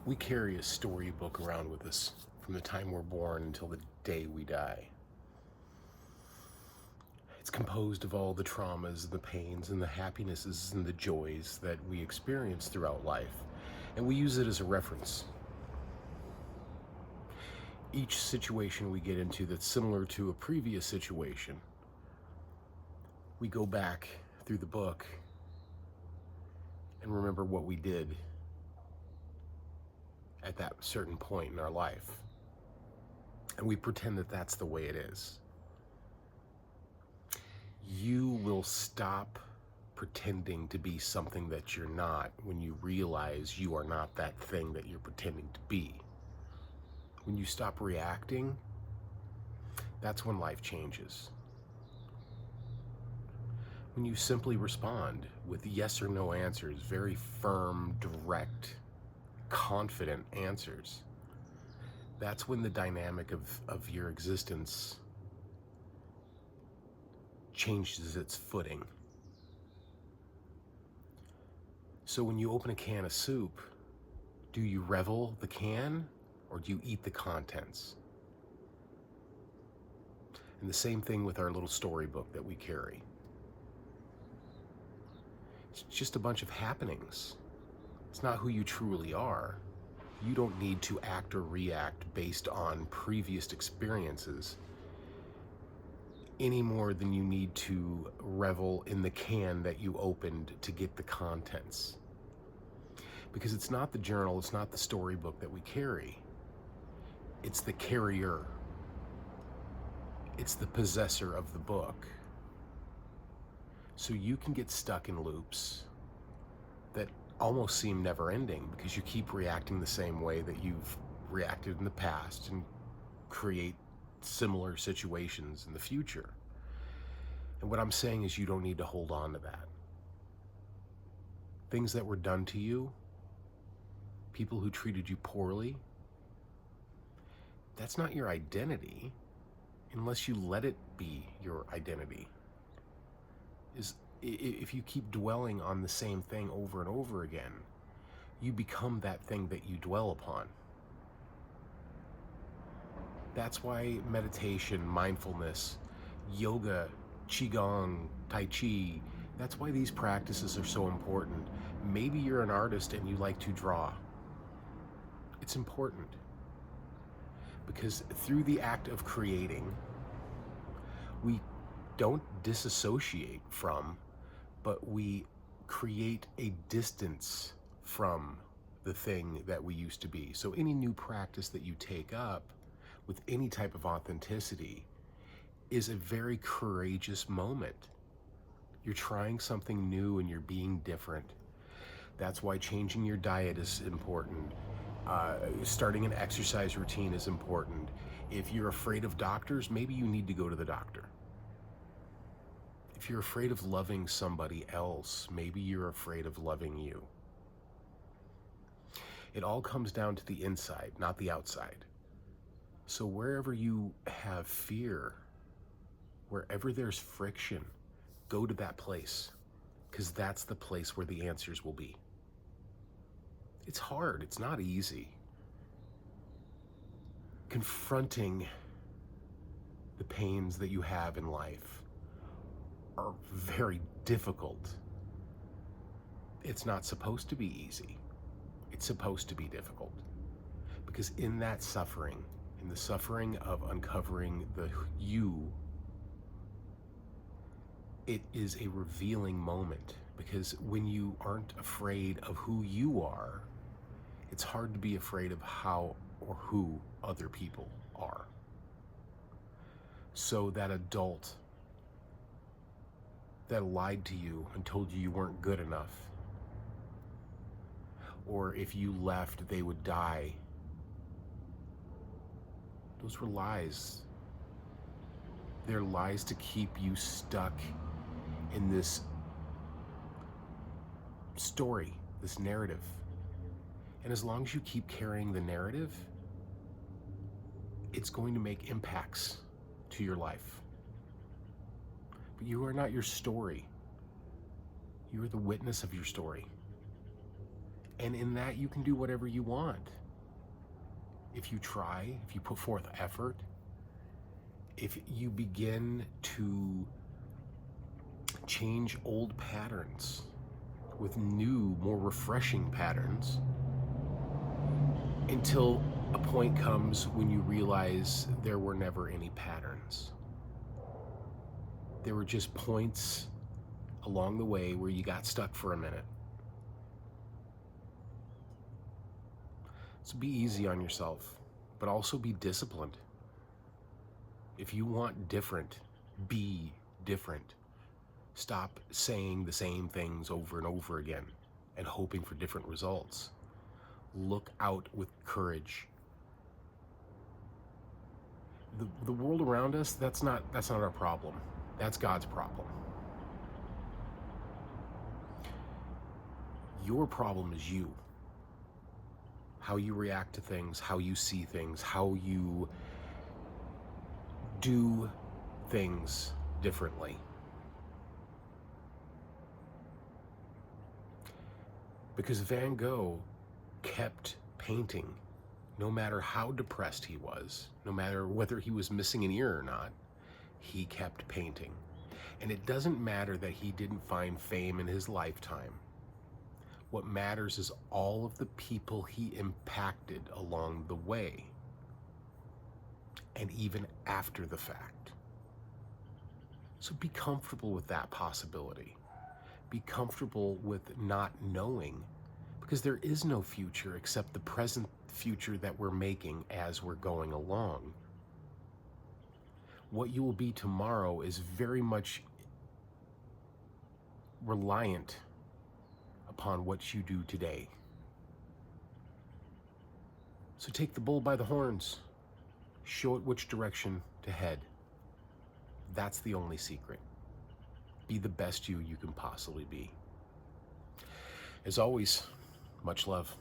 We carry a storybook around with us from the time we're born until the day we die. It's composed of all the traumas and the pains and the happinesses and the joys that we experience throughout life, and we use it as a reference. Each situation we get into that's similar to a previous situation, we go back through the book and remember what we did at that certain point in our life. And we pretend that that's the way it is. You will stop pretending to be something that you're not when you realize you are not that thing that you're pretending to be. When you stop reacting, that's when life changes. When you simply respond with yes or no answers, very firm, direct, confident answers, that's when the dynamic of your existence changes its footing. So when you open a can of soup, do you revel the can or do you eat the contents? And the same thing with our little storybook that we carry. It's just a bunch of happenings. It's not who you truly are. You don't need to act or react based on previous experiences any more than you need to revel in the can that you opened to get the contents. Because it's not the journal, it's not the storybook that we carry. It's the carrier. It's the possessor of the book. So you can get stuck in loops that almost seem never ending because you keep reacting the same way that you've reacted in the past and create similar situations in the future. And what I'm saying is you don't need to hold on to that. Things that were done to you, people who treated you poorly, that's not your identity unless you let it be your identity. If you keep dwelling on the same thing over and over again, you become that thing that you dwell upon. That's why meditation, mindfulness, yoga, qigong, tai chi, that's why these practices are so important. Maybe you're an artist and you like to draw. It's important because through the act of creating, we don't disassociate from, but we create a distance from the thing that we used to be. So any new practice that you take up with any type of authenticity is a very courageous moment. You're trying something new and you're being different. That's why changing your diet is important. Starting an exercise routine is important. If you're afraid of doctors, maybe you need to go to the doctor. If you're afraid of loving somebody else, maybe you're afraid of loving you. It all comes down to the inside, not the outside. So wherever you have fear, wherever there's friction, go to that place, because that's the place where the answers will be. It's hard, it's not easy. Confronting the pains that you have in life are very difficult. It's not supposed to be easy. It's supposed to be difficult. Because in that suffering, in the suffering of uncovering the you, it is a revealing moment. Because when you aren't afraid of who you are, it's hard to be afraid of how or who other people are. So that adult that lied to you and told you you weren't good enough, or if you left, they would die, those were lies. They're lies to keep you stuck in this story, this narrative. And as long as you keep carrying the narrative, it's going to make impacts to your life. But you are not your story. You are the witness of your story. And in that, you can do whatever you want. If you try, if you put forth effort, if you begin to change old patterns with new, more refreshing patterns, until a point comes when you realize there were never any patterns. There were just points along the way where you got stuck for a minute. So be easy on yourself, but also be disciplined. If you want different, be different. Stop saying the same things over and over again and hoping for different results. Look out with courage. The world around us, that's not our problem. That's God's problem. Your problem is you. How you react to things, how you see things, how you do things differently. Because Van Gogh kept painting no matter how depressed he was, no matter whether he was missing an ear or not, he kept painting. And it doesn't matter that he didn't find fame in his lifetime. What matters is all of the people he impacted along the way, and even after the fact. So be comfortable with that possibility. Be comfortable with not knowing, because there is no future except the present future that we're making as we're going along. What you will be tomorrow is very much reliant upon what you do today. So take the bull by the horns. Show it which direction to head. That's the only secret. Be the best you can possibly be. As always, much love.